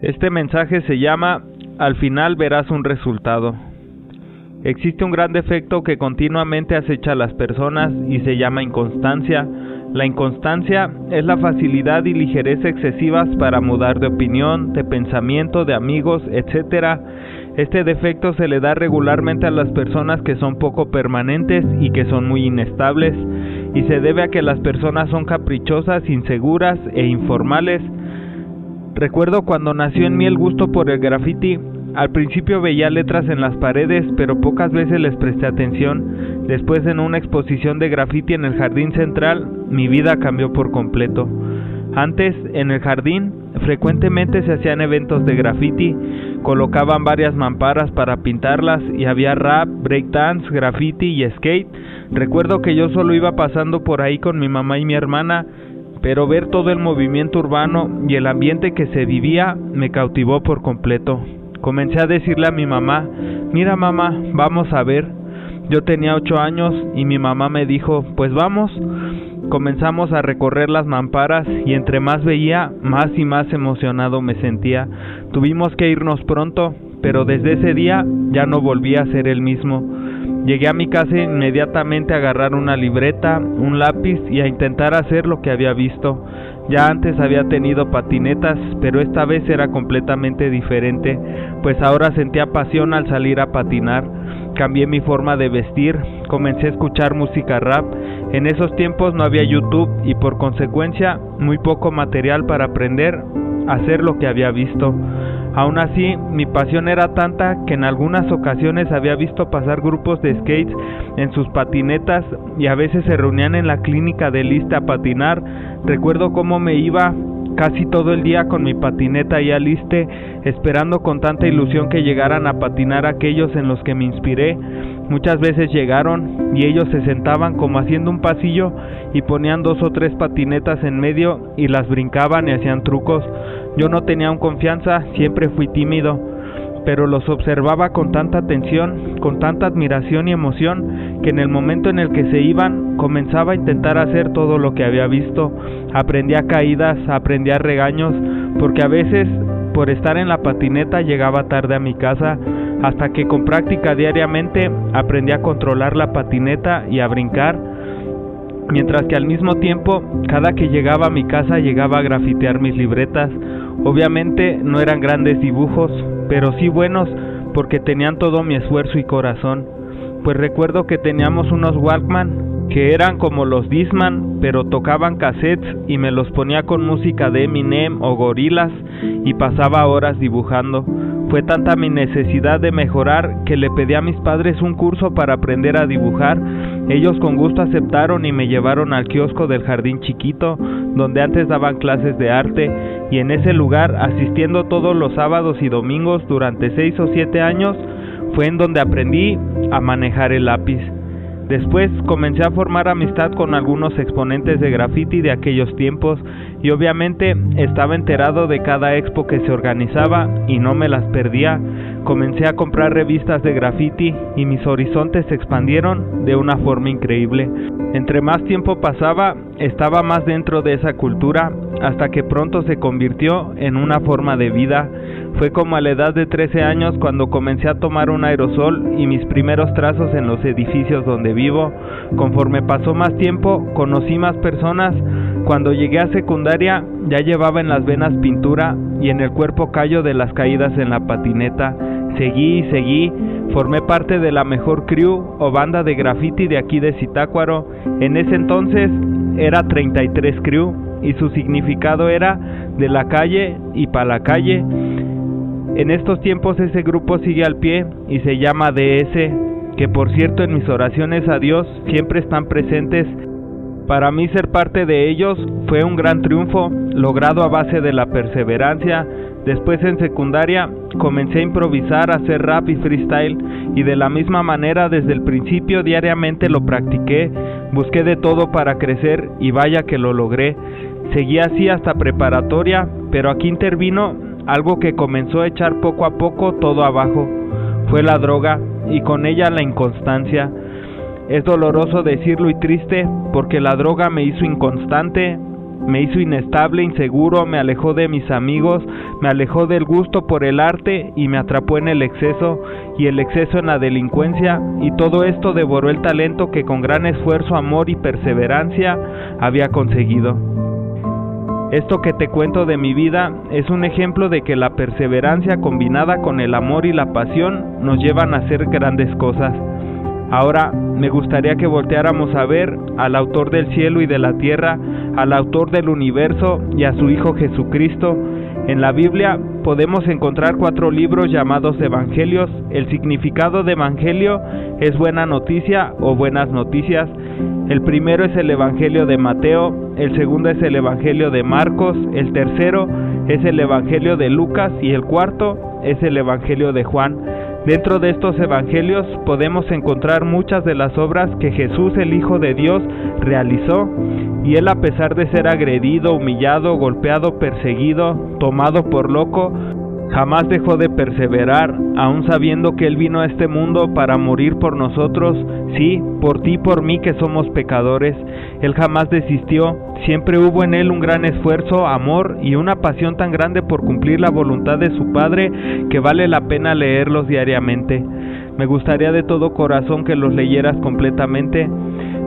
Este mensaje se llama Al final verás un resultado. Existe un gran defecto que continuamente acecha a las personas y se llama inconstancia. La inconstancia es la facilidad y ligereza excesivas para mudar de opinión, de pensamiento, de amigos, etc. Este defecto se le da regularmente a las personas que son poco permanentes y que son muy inestables, y se debe a que las personas son caprichosas, inseguras e informales. Recuerdo cuando nació en mí el gusto por el graffiti. Al principio veía letras en las paredes, pero pocas veces les presté atención. Después, en una exposición de graffiti en el jardín central, mi vida cambió por completo. Antes, en el jardín, frecuentemente se hacían eventos de graffiti, colocaban varias mamparas para pintarlas y había rap, breakdance, graffiti y skate. Recuerdo que yo solo iba pasando por ahí con mi mamá y mi hermana, pero ver todo el movimiento urbano y el ambiente que se vivía me cautivó por completo. Comencé a decirle a mi mamá: mira mamá, vamos a ver. Yo tenía 8 años y mi mamá me dijo: pues vamos. Comenzamos a recorrer las mamparas y entre más veía, más y más emocionado me sentía. Tuvimos que irnos pronto, pero desde ese día ya no volví a ser el mismo. Llegué a mi casa e inmediatamente a agarrar una libreta, un lápiz y a intentar hacer lo que había visto. Ya antes había tenido patinetas, pero esta vez era completamente diferente, pues ahora sentía pasión al salir a patinar. Cambié mi forma de vestir, comencé a escuchar música rap. En esos tiempos no había YouTube y por consecuencia muy poco material para aprender a hacer lo que había visto. Aún así, mi pasión era tanta que en algunas ocasiones había visto pasar grupos de skates en sus patinetas y a veces se reunían en la clínica del ISSSTE a patinar. Recuerdo cómo me iba casi todo el día con mi patineta y al ISSSTE, esperando con tanta ilusión que llegaran a patinar aquellos en los que me inspiré. Muchas veces llegaron y ellos se sentaban como haciendo un pasillo y ponían 2 o 3 patinetas en medio y las brincaban y hacían trucos. Yo no tenía aún confianza, siempre fui tímido, pero los observaba con tanta atención, con tanta admiración y emoción, que en el momento en el que se iban, comenzaba a intentar hacer todo lo que había visto. Aprendí a caídas, aprendí a regaños, porque a veces, por estar en la patineta, llegaba tarde a mi casa, hasta que con práctica diariamente aprendí a controlar la patineta y a brincar, mientras que al mismo tiempo, cada que llegaba a mi casa llegaba a grafitear mis libretas. Obviamente no eran grandes dibujos, pero sí buenos, porque tenían todo mi esfuerzo y corazón. Pues recuerdo que teníamos unos Walkman que eran como los Discman, pero tocaban cassettes y me los ponía con música de Eminem o Gorillaz y pasaba horas dibujando. Fue tanta mi necesidad de mejorar que le pedí a mis padres un curso para aprender a dibujar. Ellos con gusto aceptaron y me llevaron al kiosco del jardín chiquito, donde antes daban clases de arte, y en ese lugar, asistiendo todos los sábados y domingos durante 6 o 7 años, fue en donde aprendí a manejar el lápiz. Después comencé a formar amistad con algunos exponentes de graffiti de aquellos tiempos y obviamente estaba enterado de cada expo que se organizaba y no me las perdía. Comencé a comprar revistas de graffiti y mis horizontes se expandieron de una forma increíble. Entre más tiempo pasaba, estaba más dentro de esa cultura hasta que pronto se convirtió en una forma de vida. Fue como a la edad de 13 años cuando comencé a tomar un aerosol y mis primeros trazos en los edificios donde vivo. Conforme pasó más tiempo, conocí más personas. Cuando llegué a secundaria, ya llevaba en las venas pintura y en el cuerpo callo de las caídas en la patineta. Seguí, formé parte de la mejor crew o banda de graffiti de aquí de Zitácuaro. En ese entonces era 33 Crew y su significado era de la calle y para la calle. En estos tiempos ese grupo sigue al pie y se llama DS, que por cierto en mis oraciones a Dios siempre están presentes. Para mí ser parte de ellos fue un gran triunfo, logrado a base de la perseverancia. Después en secundaria comencé a improvisar, a hacer rap y freestyle y de la misma manera desde el principio diariamente lo practiqué. Busqué de todo para crecer y vaya que lo logré. Seguí así hasta preparatoria, pero aquí intervino algo que comenzó a echar poco a poco todo abajo. Fue la droga y con ella la inconstancia. Es doloroso decirlo y triste porque la droga me hizo inconstante me hizo inestable, inseguro, me alejó de mis amigos, me alejó del gusto por el arte y me atrapó en el exceso, y el exceso en la delincuencia, y todo esto devoró el talento que con gran esfuerzo, amor y perseverancia había conseguido. Esto que te cuento de mi vida es un ejemplo de que la perseverancia combinada con el amor y la pasión nos llevan a hacer grandes cosas. Ahora me gustaría que volteáramos a ver al autor del cielo y de la tierra, al autor del universo y a su Hijo Jesucristo. En la Biblia podemos encontrar 4 libros llamados Evangelios. El significado de Evangelio es buena noticia o buenas noticias. El primero es el Evangelio de Mateo, el segundo es el Evangelio de Marcos, el tercero es el Evangelio de Lucas y el cuarto es el Evangelio de Juan. Dentro de estos evangelios podemos encontrar muchas de las obras que Jesús, el Hijo de Dios, realizó, y él, a pesar de ser agredido, humillado, golpeado, perseguido, tomado por loco, jamás dejó de perseverar, aun sabiendo que él vino a este mundo para morir por nosotros, sí, por ti y por mí que somos pecadores. Él jamás desistió, siempre hubo en él un gran esfuerzo, amor y una pasión tan grande por cumplir la voluntad de su Padre que vale la pena leerlos diariamente. Me gustaría de todo corazón que los leyeras completamente,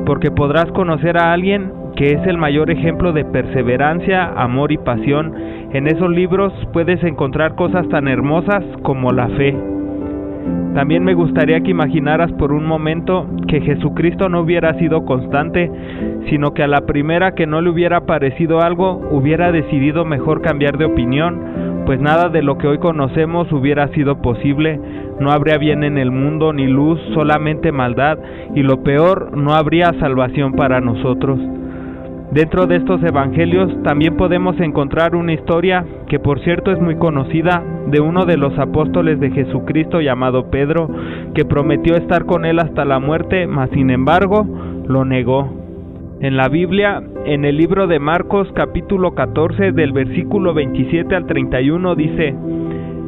porque podrás conocer a alguien que es el mayor ejemplo de perseverancia, amor y pasión. En esos libros puedes encontrar cosas tan hermosas como la fe. También me gustaría que imaginaras por un momento que Jesucristo no hubiera sido constante, sino que a la primera que no le hubiera parecido algo, hubiera decidido mejor cambiar de opinión, pues nada de lo que hoy conocemos hubiera sido posible. No habría bien en el mundo ni luz, solamente maldad, y lo peor, no habría salvación para nosotros. Dentro de estos evangelios también podemos encontrar una historia que, por cierto, es muy conocida, de uno de los apóstoles de Jesucristo llamado Pedro, que prometió estar con él hasta la muerte, mas sin embargo lo negó. En la Biblia, en el libro de Marcos capítulo 14 del versículo 27 al 31 dice: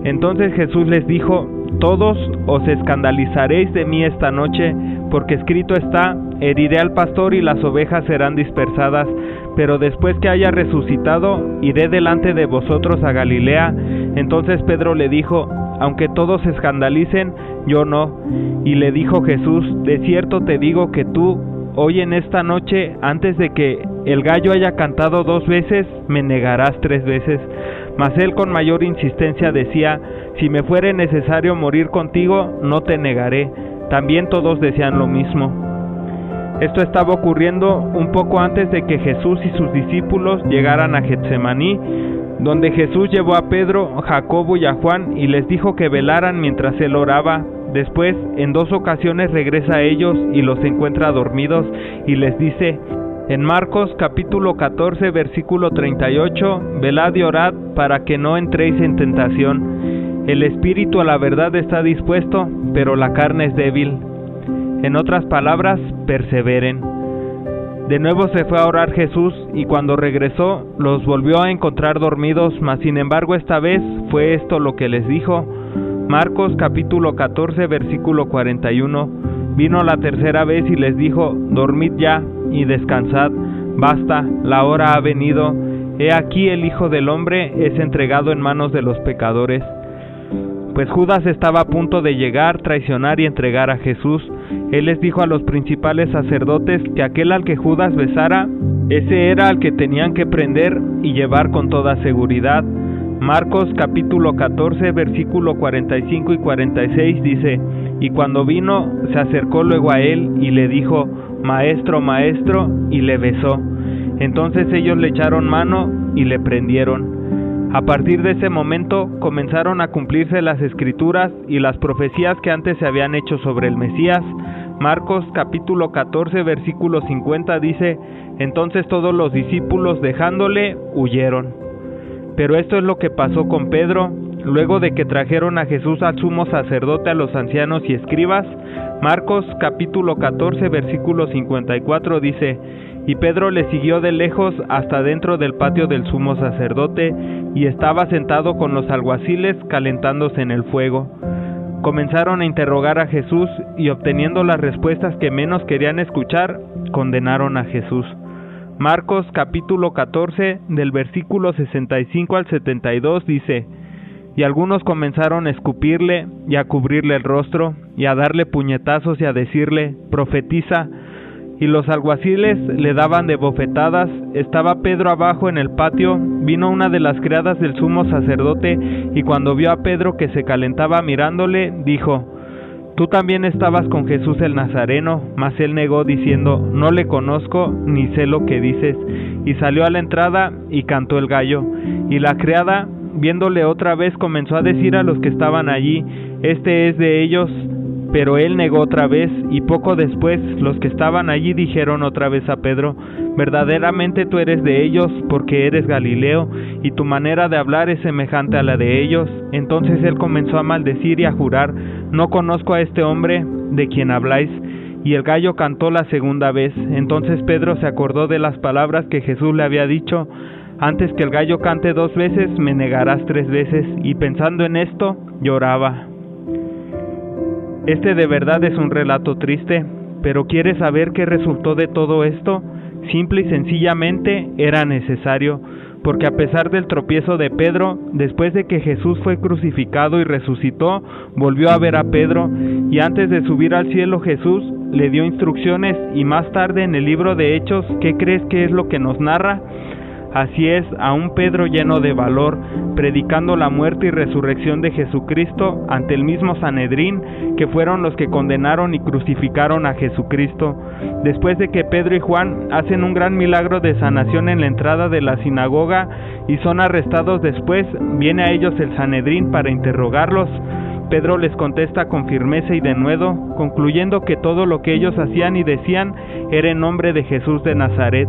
Entonces Jesús les dijo: Todos os escandalizaréis de mí esta noche, porque escrito está: heriré al pastor y las ovejas serán dispersadas. Pero después que haya resucitado, iré delante de vosotros a Galilea. Entonces Pedro le dijo: aunque todos se escandalicen, yo no. Y le dijo Jesús: de cierto te digo que tú, hoy en esta noche, antes de que el gallo haya cantado 2 veces, me negarás 3 veces. Mas él con mayor insistencia decía: si me fuere necesario morir contigo, no te negaré. También todos decían lo mismo. Esto estaba ocurriendo un poco antes de que Jesús y sus discípulos llegaran a Getsemaní, donde Jesús llevó a Pedro, Jacobo y a Juan y les dijo que velaran mientras él oraba. Después, en 2 ocasiones regresa a ellos y los encuentra dormidos y les dice, en Marcos capítulo 14 versículo 38, velad y orad para que no entréis en tentación. El espíritu a la verdad está dispuesto, pero la carne es débil. En otras palabras, perseveren. De nuevo se fue a orar Jesús, y cuando regresó, los volvió a encontrar dormidos, mas sin embargo esta vez fue esto lo que les dijo. Marcos capítulo 14 versículo 41. Vino la tercera vez y les dijo: dormid ya y descansad, basta, la hora ha venido. He aquí el Hijo del Hombre es entregado en manos de los pecadores. Pues Judas estaba a punto de llegar, traicionar y entregar a Jesús. Él les dijo a los principales sacerdotes que aquel al que Judas besara, ese era al que tenían que prender y llevar con toda seguridad. Marcos capítulo 14 versículo 45 y 46 dice: y cuando vino, se acercó luego a él y le dijo: Maestro, maestro, y le besó. Entonces ellos le echaron mano y le prendieron. A partir de ese momento comenzaron a cumplirse las escrituras y las profecías que antes se habían hecho sobre el Mesías. Marcos capítulo 14 versículo 50 dice: entonces todos los discípulos, dejándole, huyeron. Pero esto es lo que pasó con Pedro. Luego de que trajeron a Jesús al sumo sacerdote, a los ancianos y escribas, Marcos capítulo 14 versículo 54 dice: y Pedro le siguió de lejos hasta dentro del patio del sumo sacerdote, y estaba sentado con los alguaciles calentándose en el fuego. Comenzaron a interrogar a Jesús, y obteniendo las respuestas que menos querían escuchar, condenaron a Jesús. Marcos capítulo 14 del versículo 65 al 72 dice: Y algunos comenzaron a escupirle y a cubrirle el rostro y a darle puñetazos y a decirle: profetiza. Y los alguaciles le daban de bofetadas. Estaba Pedro abajo en el patio. Vino una de las criadas del sumo sacerdote, y cuando vio a Pedro que se calentaba mirándole, dijo: Tú también estabas con Jesús el Nazareno. Mas él negó diciendo: No le conozco, ni sé lo que dices. Y salió a la entrada y cantó el gallo. Y la criada, viéndole otra vez, comenzó a decir a los que estaban allí: Este es de ellos. Pero él negó otra vez, y poco después los que estaban allí dijeron otra vez a Pedro: Verdaderamente tú eres de ellos, porque eres Galileo, y tu manera de hablar es semejante a la de ellos. Entonces él comenzó a maldecir y a jurar: No conozco a este hombre de quien habláis. Y el gallo cantó la segunda vez. Entonces Pedro se acordó de las palabras que Jesús le había dicho: Antes que el gallo cante 2 veces, me negarás 3 veces. Y pensando en esto, lloraba. Este de verdad es un relato triste, pero ¿quieres saber qué resultó de todo esto? Simple y sencillamente era necesario, porque a pesar del tropiezo de Pedro, después de que Jesús fue crucificado y resucitó, volvió a ver a Pedro, y antes de subir al cielo Jesús le dio instrucciones, y más tarde en el libro de Hechos, ¿qué crees que es lo que nos narra? Así es, a un Pedro lleno de valor, predicando la muerte y resurrección de Jesucristo ante el mismo Sanedrín, que fueron los que condenaron y crucificaron a Jesucristo. Después de que Pedro y Juan hacen un gran milagro de sanación en la entrada de la sinagoga y son arrestados después, viene a ellos el Sanedrín para interrogarlos. Pedro les contesta con firmeza y denuedo, concluyendo que todo lo que ellos hacían y decían era en nombre de Jesús de Nazaret.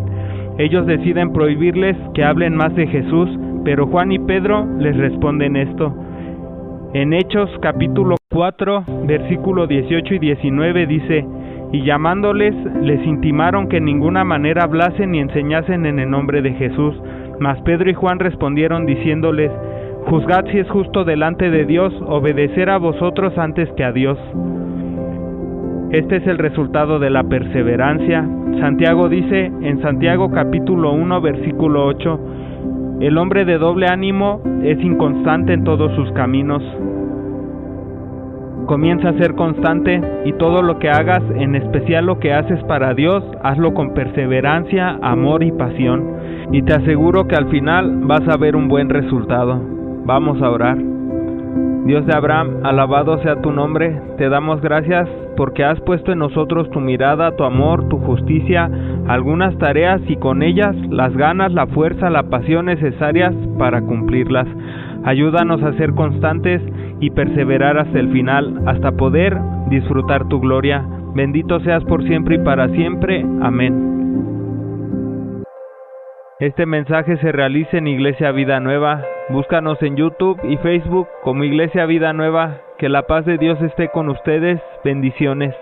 Ellos deciden prohibirles que hablen más de Jesús, pero Juan y Pedro les responden esto. En Hechos capítulo 4, versículo 18 y 19 dice: Y llamándoles, les intimaron que en ninguna manera hablasen ni enseñasen en el nombre de Jesús. Mas Pedro y Juan respondieron diciéndoles: Juzgad si es justo delante de Dios obedecer a vosotros antes que a Dios. Este es el resultado de la perseverancia. Santiago dice en Santiago capítulo 1 versículo 8: El hombre de doble ánimo es inconstante en todos sus caminos. Comienza a ser constante, y todo lo que hagas, en especial lo que haces para Dios, hazlo con perseverancia, amor y pasión. Y te aseguro que al final vas a ver un buen resultado. Vamos a orar. Dios de Abraham, alabado sea tu nombre. Te damos gracias porque has puesto en nosotros tu mirada, tu amor, tu justicia, algunas tareas y con ellas las ganas, la fuerza, la pasión necesarias para cumplirlas. Ayúdanos a ser constantes y perseverar hasta el final, hasta poder disfrutar tu gloria. Bendito seas por siempre y para siempre. Amén. Este mensaje se realiza en Iglesia Vida Nueva. Búscanos en YouTube y Facebook como Iglesia Vida Nueva. Que la paz de Dios esté con ustedes. Bendiciones.